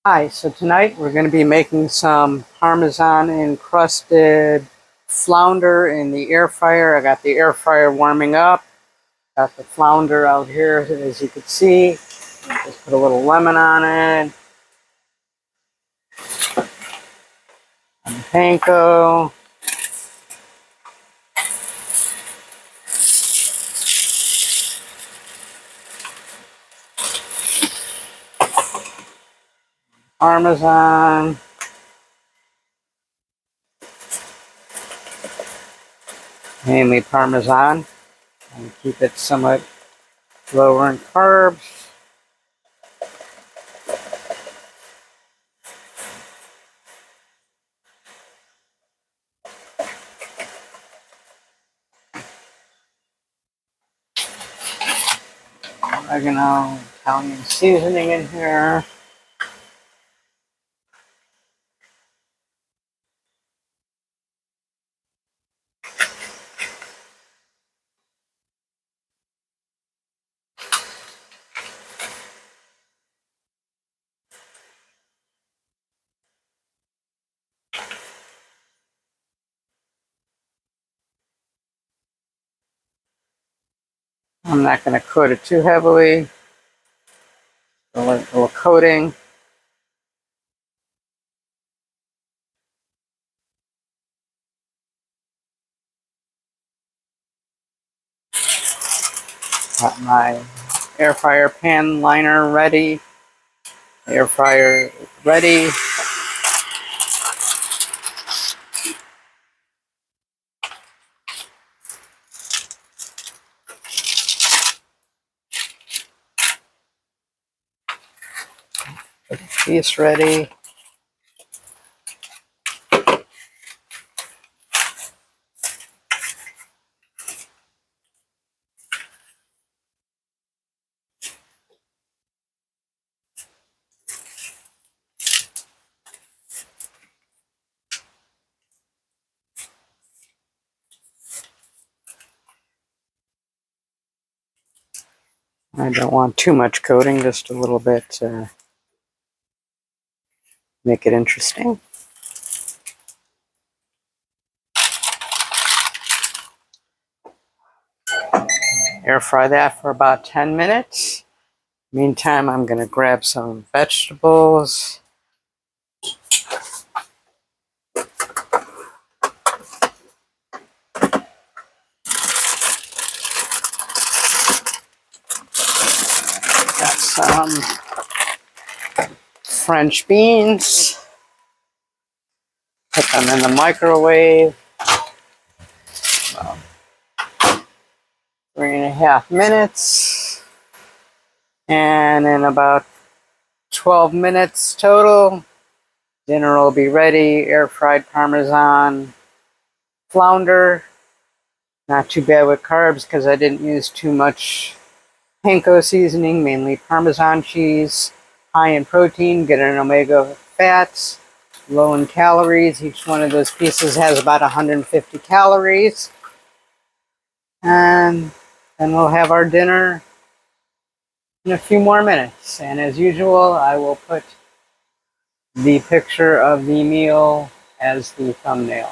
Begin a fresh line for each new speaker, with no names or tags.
Hi, so tonight we're going to be making some Parmesan encrusted flounder in the air fryer. I got the air fryer warming up. Got the flounder out here, as you can see. Just put a little lemon on it. And panko. Parmesan. Mainly Parmesan. And keep it somewhat lower in carbs. Oregano, Italian seasoning in here. I'm not going to coat it too heavily. A little coating. Got my air fryer pan liner ready. Air fryer ready. Put the piece ready. I don't want too much coating, just a little bit to make it interesting. Air fry that for about 10 minutes. Meantime, I'm going to grab some vegetables. Got some French beans. Put them in the microwave. About 3.5 minutes. And in about 12 minutes total, dinner will be ready. Air fried Parmesan flounder. Not too bad with carbs because I didn't use too much panko seasoning, mainly Parmesan cheese. High in protein, get an omega fats, low in calories. Each one of those pieces has about 150 calories. And then we'll have our dinner in a few more minutes. And as usual, I will put the picture of the meal as the thumbnail.